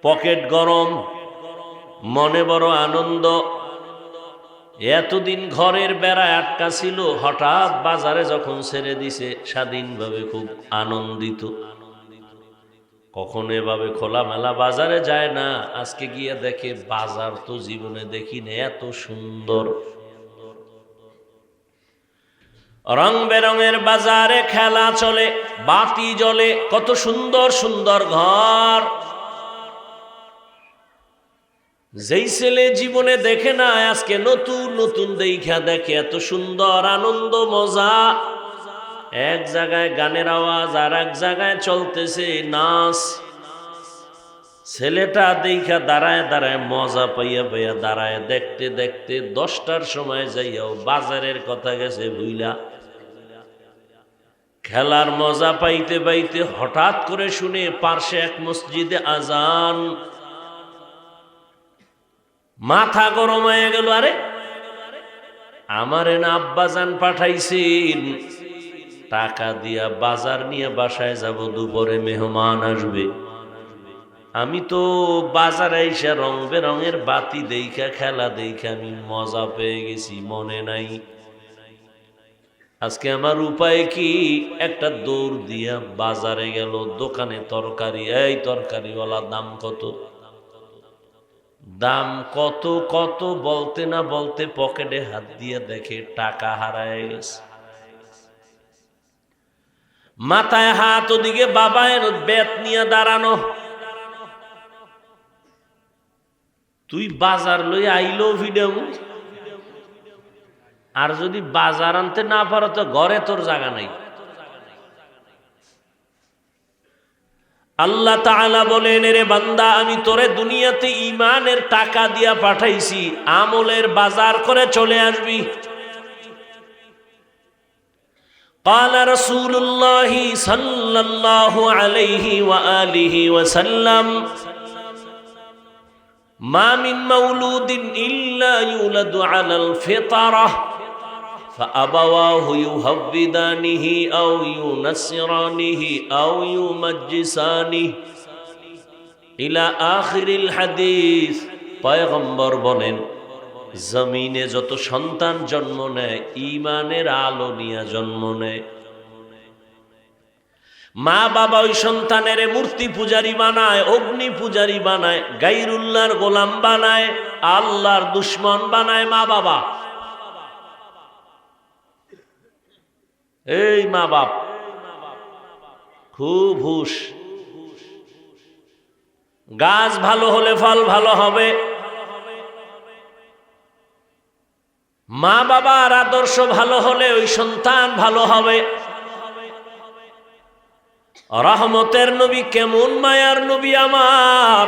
পকেট গরম, মনে বড় আনন্দ। এতদিন ঘরের বেড়ায় আটকা ছিল, হঠাৎ বাজারে যখন ছেড়ে দিছে স্বাধীনভাবে খুব আনন্দিত। কখনো এভাবে খোলামেলা বাজারে যায় না, আজকে গিয়ে দেখে বাজার তো জীবনে দেখি না এত সুন্দর। রং বেরঙের বাজারে খেলা চলে, বাতি জ্বলে, কত সুন্দর সুন্দর ঘর। যেই ছেলে জীবনে দেখে না আজকে নতুন নতুন দেখা দেখে, এত সুন্দর আনন্দ মজা। এক জায়গায় গানের আওয়াজ, আর এক জায়গায় চলতেছে নাচ। ছেলেটা দেখা দাঁড়ায় দাঁড়ায় মজা পাইয়া পাইয়া দাঁড়ায় দেখতে দেখতে 10টার সময় যাইয়াও বাজারের কথা গেছে ভুইলা। খেলার মজা পাইতে পাইতে হঠাৎ করে শুনে পার্শ্বে এক মসজিদে আজান। মাথা গরম হয়ে গেল, আরে আমারে না আব্বাজান পাঠাইছেন, টাকা দিয়া বাজার নিয়ে বাসায় যাব, দুপুরে মেহমান আসবে। আমি তো বাজারে এসে রং বেরঙের বাতি দেখা খেলা দেখা আমি মজা পেয়ে গেছি, মনে নাই। আজকে আমার উপায় কি? একটা দৌড় দিয়া বাজারে গেল, দোকানে তরকারি। এই তরকারিওয়ালা দাম কত? দাম কত কত বলতে না বলতে পকেটে হাত দিয়ে দেখে টাকা হারায় গেছে। মাথায় হাত, ওদিকে বাবায়ের বেত নিয়ে দাঁড়ানো। তুই বাজার লই আইলো ভিডিও, আর যদি বাজার আনতে না পারো তো ঘরে তোর জায়গা নাই। আল্লাহ তাআলা বলেন, রে বান্দা, আমি তোরে দুনিয়াতে ঈমানের টাকা দিয়া পাঠাইছি, আমলের বাজার করে চলে আসবি। قال رسول الله صلى الله عليه وآله وسلم ما من مولود إلا يولد على الفطرة فأبواه يهودانه أو ينصرانه أو يمجسانه إلى آخر الحديث। পয়গম্বর বলেন, জমিনে যত সন্তান জন্ম নেয় ঈমানের আলো নিয়ে জন্ম নেয়। মা বাবা ওই সন্তানের মূর্তি পূজারি বানায়, অগ্নি পূজারি বানায়, গায়রুল্লাহর গোলাম বানায়, আল্লাহর দুশ্মন বানায় মা বাবা। এই মা বাপ খুব হুশ। গাছ ভালো হলে ফল ভালো হবে। মা বাবার আদর্শ ভালো হলে ওই সন্তান ভালো হবে। রহমতের নবী কেমন মায়ার নবী আমার,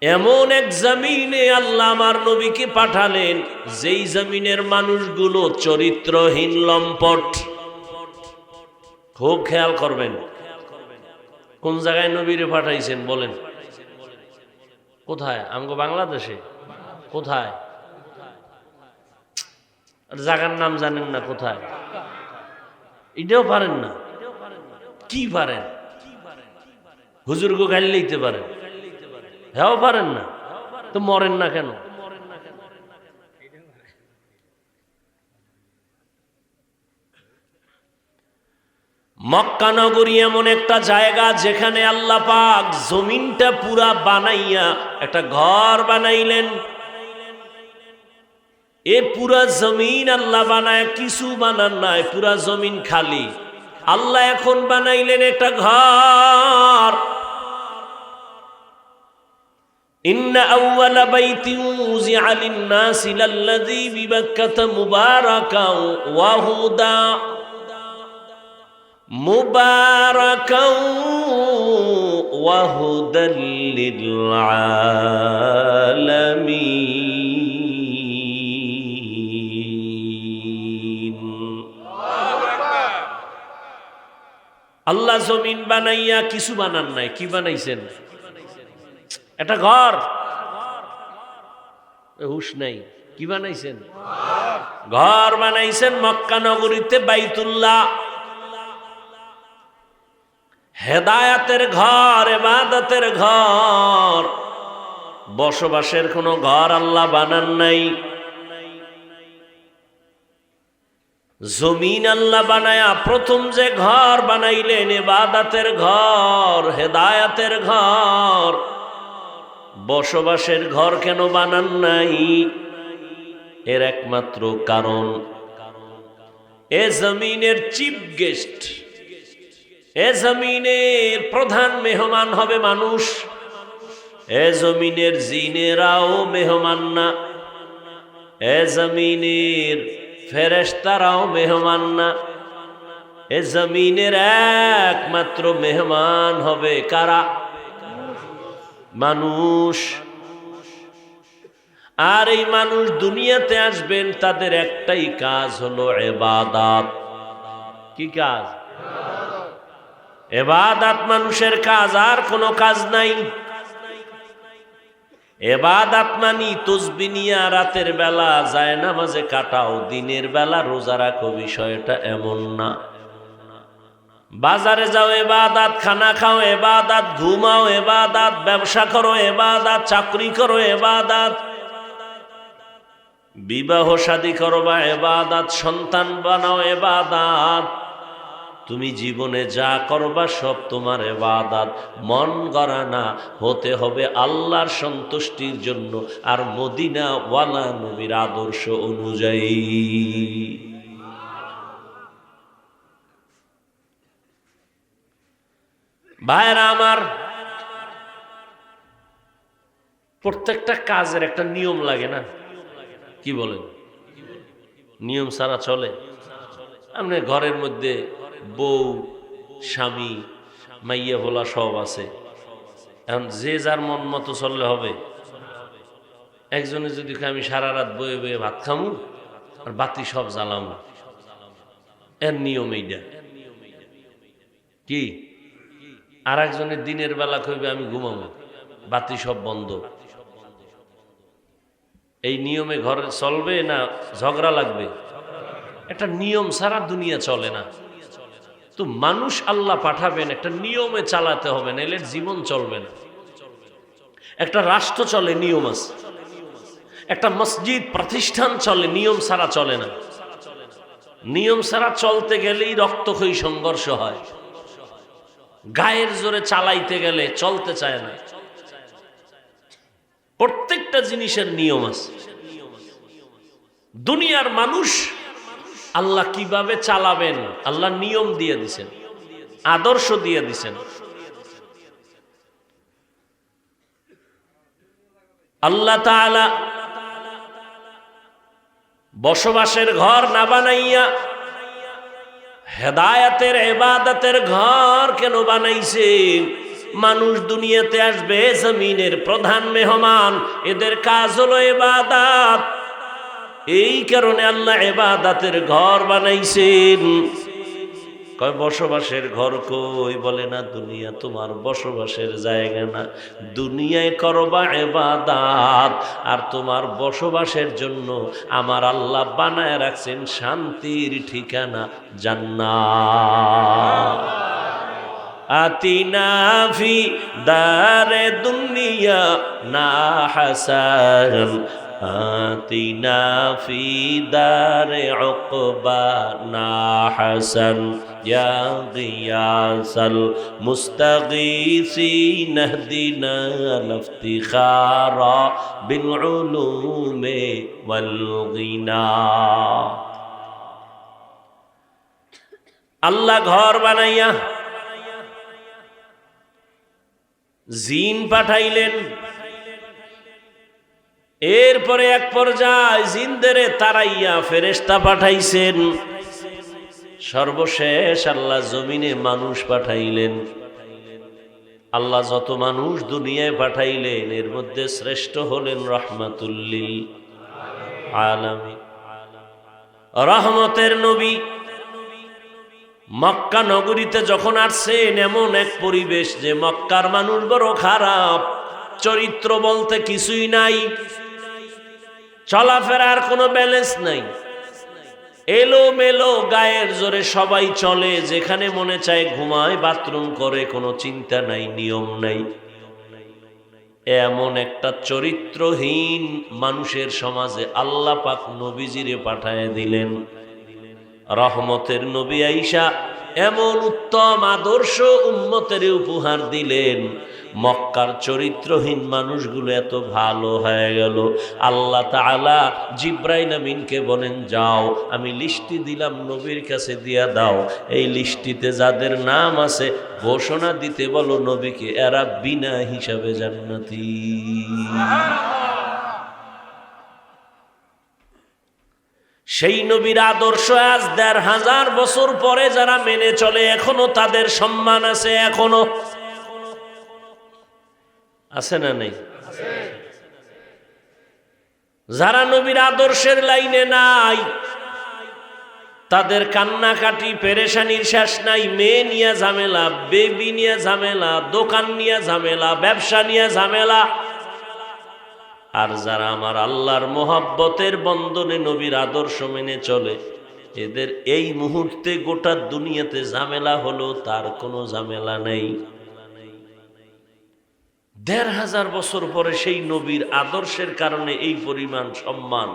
এমন এক জমিনে আল্লাহ আমার নবীকে পাঠালেন যেই জমিনের মানুষগুলো চরিত্রহীন, লম্পট। খুব খেয়াল করবেন, কোন জায়গায় নবীরে পাঠাইছেন বলেন? কোথায়? আমগো বাংলাদেশে। কোথায়? জায়গার নাম জানেন না? কোথায়? এটাও পারেন না? কি পারেন? হুজুরকে গালি লইতে পারেন, হ্যাঁ পারেন না তো মরেন না কেন? মক্কা নগরী এমন একটা জায়গা যেখানে আল্লাহ পাক জমিনটা পুরা বানাইয়া একটা ঘর বানাইলেন। এ পুরা জমিন আল্লাহ বানায়, কিছু বানান নাই, পুরা জমিন খালি। আল্লাহ এখন বানাইলেন একটা ঘর। ইন্না আউওয়ালা বাইতিন উযিআ লিন-নাসি লাল্লাযী বিবাক্কাতা মুবারাকাও ওয়া হুদা মুবারাকাও ওয়া হুদাল লিল আলামিন। আল্লাহ জমিন বানাইয়া কিছু বানান নাই, কি বানাইছেন? একটা ঘর। হুশ নাই, কি বানাইছেন? ঘর বানাইছেন মক্কা নগরীতে, বাইতুল্লাহ। হেদায়াতের ঘর, ইবাদতের ঘর, বসবাসের কোনো ঘর আল্লাহ বানান নাই। জমিন আল্লাহ বানায়া প্রথম যে ঘর বানাইলেন, ইবাদতের ঘর, হেদায়াতের ঘর। বসবাসের ঘর কেন বানান নাই? এর একমাত্র কারণ, এ জমিনের চিফ গেস্ট, এ জমিনের প্রধান মেহমান হবে মানুষ। এ জমিনের জিনেরাও মেহমান না, এ জমিনের ফেরেশতারাও মেহমান না, এ জমিনের একমাত্র মেহমান হবে কারা? মানুষ। আর এই মানুষ দুনিয়াতে আসবেন, তাদের একটাই কাজ হলো ইবাদত। কি কাজ? ইবাদত মানুষের কাজ, আর কোনো কাজ নাই। ইবাদত মানি তসবিহ নিয়ে রাতের বেলা যায় নামাজে কাটাও, দিনের বেলা রোজা রাখো, বিষয়টা এমন না। বাজারে যাও ইবাদত, খানা খাও ইবাদত, ঘুমাও ইবাদত, ব্যবসা করো ইবাদত, চাকরি করো ইবাদত, বিবাহ শাদী করবা ইবাদত, সন্তান বানাও ইবাদত। তুমি জীবনে যা করবা সব তোমার ইবাদত। মন গড়া না, হতে হবে আল্লাহর সন্তুষ্টির জন্য আর মদিনা ওয়ালা নবীর আদর্শ অনুযায়ী। ভাইরা আমার, প্রত্যেকটা কাজের একটা নিয়ম লাগে না? কি বলেন? নিয়ম ছাড়া চলে? আপনি ঘরের মধ্যে বউ, স্বামী, মাইয়া ভোলা সব আছে, এখন যে যার মন মতো চললে হবে? একজনে যদি আমি সারা রাত বয়ে বয়ে ভাত খামু আর বাতি সব জ্বালামু, এর নিয়ম এইটা কি? আর একজনের দিনের বেলা কইবে আমি ঘুমাবো, বাতি সব বন্ধ। এই নিয়মে ঘর চলবে না ঝগড়া লাগবে? একটা নিয়ম ছাড়া দুনিয়া চলে না। তো মানুষ আল্লাহ পাঠাবেন, একটা নিয়মে চালাতে হবে, নাহলে জীবন চলবে না। একটা রাষ্ট্র চলে, নিয়ম আছে। একটা মসজিদ প্রতিষ্ঠান চলে, নিয়ম ছাড়া চলে না। নিয়ম ছাড়া চলতে গেলেই রক্তক্ষয়ী সংঘর্ষ হয়। গায়ের জোরে চালাইতে গেলে চলতে চায় না। প্রত্যেকটা জিনিসের নিয়ম আছে। দুনিয়ার মানুষ আল্লাহ কিভাবে চালাবেন, আল্লাহ নিয়ম দিয়ে দিছেন, আদর্শ দিয়ে দিছেন। আল্লাহ তাআলা বসবাসের ঘর না বানাইয়া হেদায়েতের ইবাদতের ঘর কেন বানাইছেন? মানুষ দুনিয়াতে আসবে, জমিনের প্রধান মেহমান, এদের কাজ হলো ইবাদত। এই কারণে আল্লাহ ইবাদতের ঘর বানাইছেন। কয় বসবাসের ঘর কই? বলে না, দুনিয়া তোমার বসবাসের জায়গা না। দুনিয়ায় করবা ইবাদত, আর তোমার বসবাসের জন্য আমার আল্লাহ বানায় রাখছেন শান্তির ঠিকানা জান্নাত। আতিনা ফি দারে দুনিয়া না হাসান, আতিনা ফি দারে উকবা না হাসান, ইয়া গিয়াসাল মুস্তাগীসিন ইহদিনা লিফতিখারা বিল উলুমি ওয়াল গিনা। আল্লাহ ঘর বানাইয়া জিন পাঠাইলেন। এরপরে এক পর্যায়ে জিনদের তারাইয়া ফেরেশতা পাঠাইছেন। সর্বশেষ আল্লাহ জমিনে মানুষ পাঠাইলেন। আল্লাহ যত মানুষ দুনিয়ায় পাঠাইলেন, এর মধ্যে শ্রেষ্ঠ হলেন রাহমাতুল লিল আলামিন, রহমতের নবী। মক্কা নগরীতে যখন আসছেন, এমন এক পরিবেশ যে মক্কার মানুষ বড় খারাপ, চরিত্র বলতে কিছুই নাই, চলাফেরার কোনো ব্যালেন্স নাই, এলো মেলো, গায়ের জোরে সবাই চলে, যেখানে মনে চায় ঘুমায়, বাথরুম করে, কোনো চিন্তা নাই, নিয়ম নাই। এমন একটা চরিত্রহীন মানুষের সমাজে আল্লাহ পাক নবীজিরে পাঠায় দিলেন। রহমতের নবী আইসা এমন উত্তম আদর্শ উম্মতের উপহার দিলেন, মক্কার চরিত্রহীন মানুষগুলো এত ভালো হয়ে গেল। আল্লাহ তাআলা জিব্রাইল আমিনকে বলেন, যাও আমি লিস্টি দিলাম, নবীর কাছে দিয়া দাও, এই লিস্টিতে যাদের নাম আছে ঘোষণা দিতে বলো নবীকে, এরা বিনা হিসাবে জান্নাতি। সেই নবীর আদর্শ আজ ১৫০০ বছর পরে যারা মেনে চলে এখনো তাদের সম্মান আছে। এখনো আছে না নেই? যারা নবীর আদর্শের লাইনে নাই তাদের কান্নাকাটি পেরেশানির শেষ নাই। মেয়ে নিয়ে ঝামেলা, বেবি নিয়ে ঝামেলা, দোকান নিয়ে ঝামেলা, ব্যবসা নিয়ে ঝামেলা। আর যারা আমার আল্লাহর মোহাব্বতের বন্ধনে নবীর আদর্শ মেনে চলে এদের এই মুহূর্তে গোটা দুনিয়াতে ঝামেলা হলো তার কোনো ঝামেলা নেই। ১৫০০ বছর পরে সেই নবীর আদর্শের কারণে এই পরিমাণ সম্মান।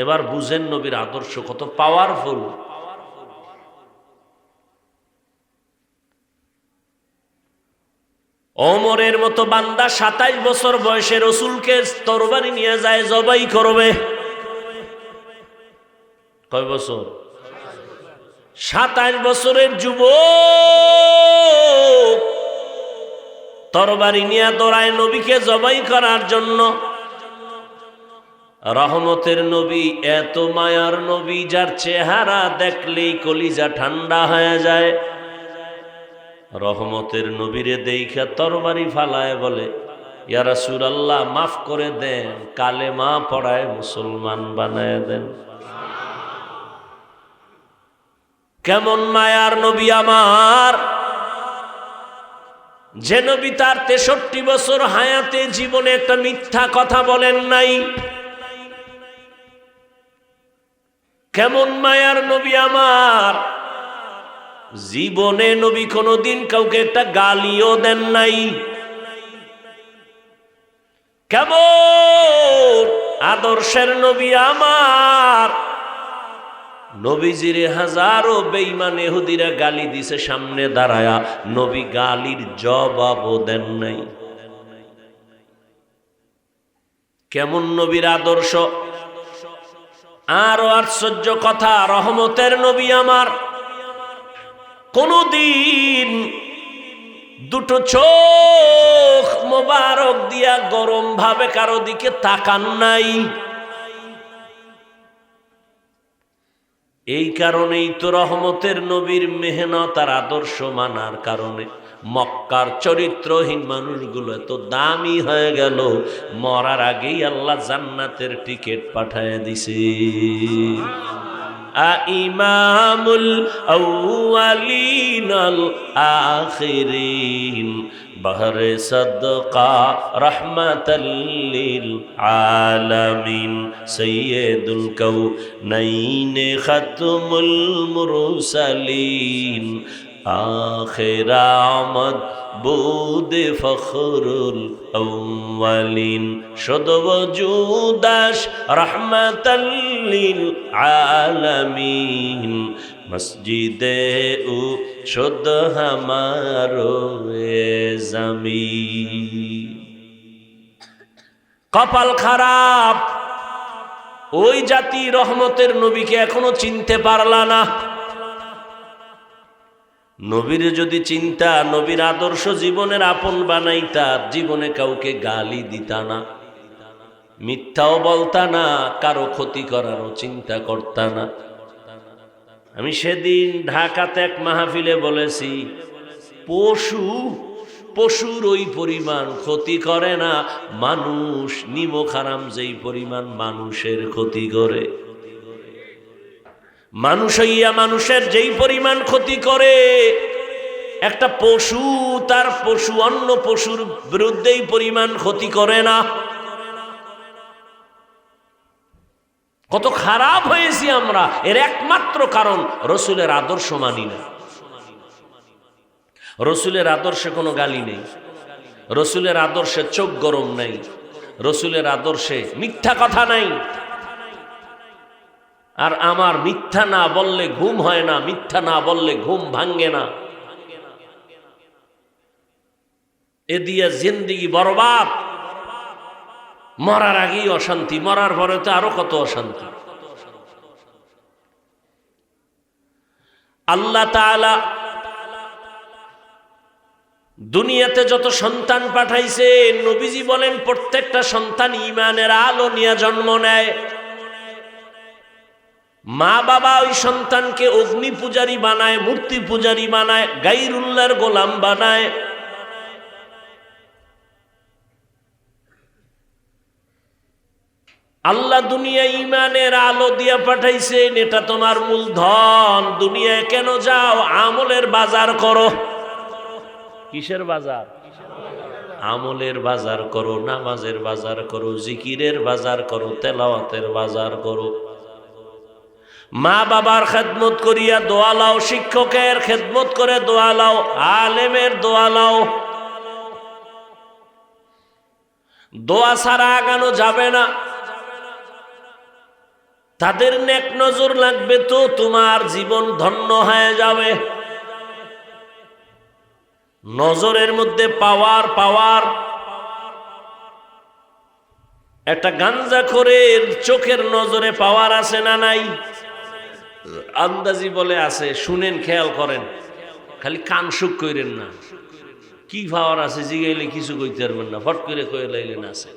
এবার বুঝেন নবীর আদর্শ কত পাওয়ারফুল। ওমরের মতো বান্দা ২৭ বছর বয়সে রাসূলকে তরবারি নিয়ে যায় জবাই করবে। কয় বছর? ২৭ বছরের যুবক তরবারি নিয়ে দৌড়ায় নবীকে জবাই করার জন্য। রহমতের নবী, এত মায়ার নবী যার চেহারা দেখলেই কলিজা ঠান্ডা হয়ে যায়। রহমতের নবীরে দেইখা তরবারি ফালায় বলে, ইয়া রাসূলুল্লাহ মাফ করে দেন, কালেমা পড়ায় মুসলমান বানায় দেন। কেমন মায়ার নবী আমার, যে নবী তার ৬৩ বছর হায়াতে জীবনে একটা মিথ্যা কথা বলেন নাই। কেমন মায়ার নবী আমার, জীবনে নবী কোনদিন কাউকে একটা গালিও দেন নাই। কেমন আদর্শের নবী আমার, নবীজিরে হাজারো বেঈমান ইহুদিরা গালি দিছে সামনে দাঁড়ায়া, নবী গালির জবাবও দেন নাই। কেমন নবীর আদর্শ। আরো আশ্চর্য কথা, রহমতের নবী আমার কোনদিন দুটো চোখ মোবারক দিয়া গরম ভাবে কারো দিকে তাকান নাই। এই কারণেই তো রহমতের নবীর মেহনত আর আদর্শ মানার কারণে মক্কার চরিত্রহীন মানুষগুলো এত দামি হয়ে গেল, মরার আগেই আল্লাহ জান্নাতের টিকিট পাঠায় দিছে। ইমামুল আউয়ালিন আল আখিরিন বহরে সদকা রহমাতাল লিল আলামিন সাইয়্যিদুল কাউনাইন খাতমুল মুরসালিন আখির আমদ বুদ ফখরুল আউয়ালিন শুদ ওজুদাশ রহমাতাল লিল আলামিন মসজিদে উ শুদ হামারো জমিন। কপাল খারাপ, ওই জাতি রহমতের নবীকে এখনো চিনতে পারলা না। নবীর যদি চিন্তা, নবীর আদর্শ জীবনের আপন বানাইতা, জীবনে কাউকে গালি দিতা না, মিথ্যাও বলতা না, কারো ক্ষতি করারও চিন্তা করতা না। আমি সেদিন ঢাকাতে এক মাহফিলে বলেছি, পশুর ওই পরিমাণ ক্ষতি করে না মানুষ, নিমক হারাম যেই পরিমাণ মানুষের ক্ষতি করে। মানুষ হইয়া মানুষের যেই পরিমাণ ক্ষতি করে, একটা পশু তার অন্য পশুর বিরুদ্ধেই পরিমাণ ক্ষতি করে না। কত খারাপ হয়েছি আমরা, এর একমাত্র কারণ রসুলের আদর্শ মানি না। রসুলের আদর্শে কোনো গালি নেই, রসুলের আদর্শে চোখ গরম নেই, রসুলের আদর্শে মিথ্যা কথা নাই। আর আমার মিথ্যা না বললে ঘুম হয় না, মিথ্যা না বললে ঘুম ভাঙ্গে না। এ দিয়ে জিন্দেগি বরবাদ। মরার আগেই অশান্তি, মরার পরে তো আরো কত অশান্তি। আল্লাহ তাআলা দুনিয়াতে যত সন্তান পাঠাইছে, নবীজি বলেন প্রত্যেকটা সন্তান ঈমানের আলো নিয়ে জন্ম নেয়। মা বাবা ওই সন্তানকে অগ্নি পূজারী বানায়, মূর্তি পূজারী বানায়, গায়রুল্লাহর গোলাম বানায়। আল্লাহ দুনিয়ায় ঈমানের আলো দিয়া পাঠাইছেন, এটা তোমার মূলধন। দুনিয়ায় কেন যাও? আমলের বাজার করো। কিসের বাজার? আমলের বাজার করো, নামাজের বাজার করো, জিকিরের বাজার করো, তেলাওয়াতের বাজার করো। মা বাবার খেদমত করিয়া দোয়া লাও, শিক্ষকের খেদমত করে দোয়া লাও, আলেমের দোয়া লাও। দোয়া ছাড়া আগানো যাবে না। তাদের নেক নজর লাগবে তো তোমার জীবন ধন্য হয়ে যাবে। নজরের মধ্যে পাওয়ার পাওয়ার। একটা গাঞ্জাখোরের চোখের নজরে পাওয়ার আছে না নাই? আন্দাজি বলে আছে, শুনেন, খেয়াল করেন, খালি কান সুখ কইরেন না। কি পাওয়ার আছে জিগাইলে কিছু কইতে পারবেন না, ফট করে কয়ে লাইলেন আছে।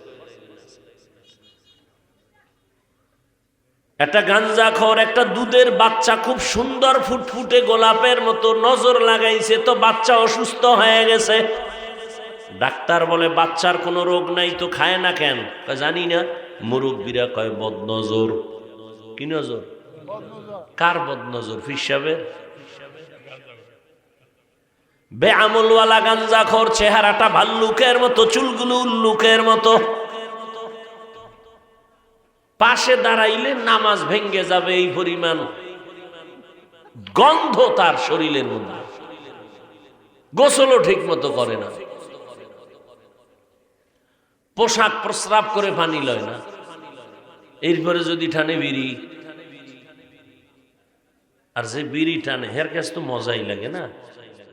একটা গাঞ্জাখোর একটা দুধের বাচ্চা খুব সুন্দর ফুটফুটে গোলাপের মতো নজর লাগাইছে, তো বাচ্চা অসুস্থ হয়ে গেছে। ডাক্তার বলে বাচ্চার কোনো রোগ নাই, তো খায় না কেন? জানি না। মুরব্বীরা কয় বদনজর। কি নজর? কার বদনজর? ফিসাবের। বেআমলওয়ালা গাঞ্জাখোর, চেহারাটা ভাল্লুকের মতো, চুলগুলো উল্লুকের মতো। পাশে দাঁড়াইলে নামাজ ভেঙ্গে যাবে, এই পরিমাণ গন্ধ তার শরীরের মধ্যে। গোসলও ঠিক মতো করে না, পোশাক প্রস্রাব করে পানি লয় না। এরপরে যদি টানে বিড়ি, আর যে বিড়ি টানে হের কাছে তো মজাই লাগে না।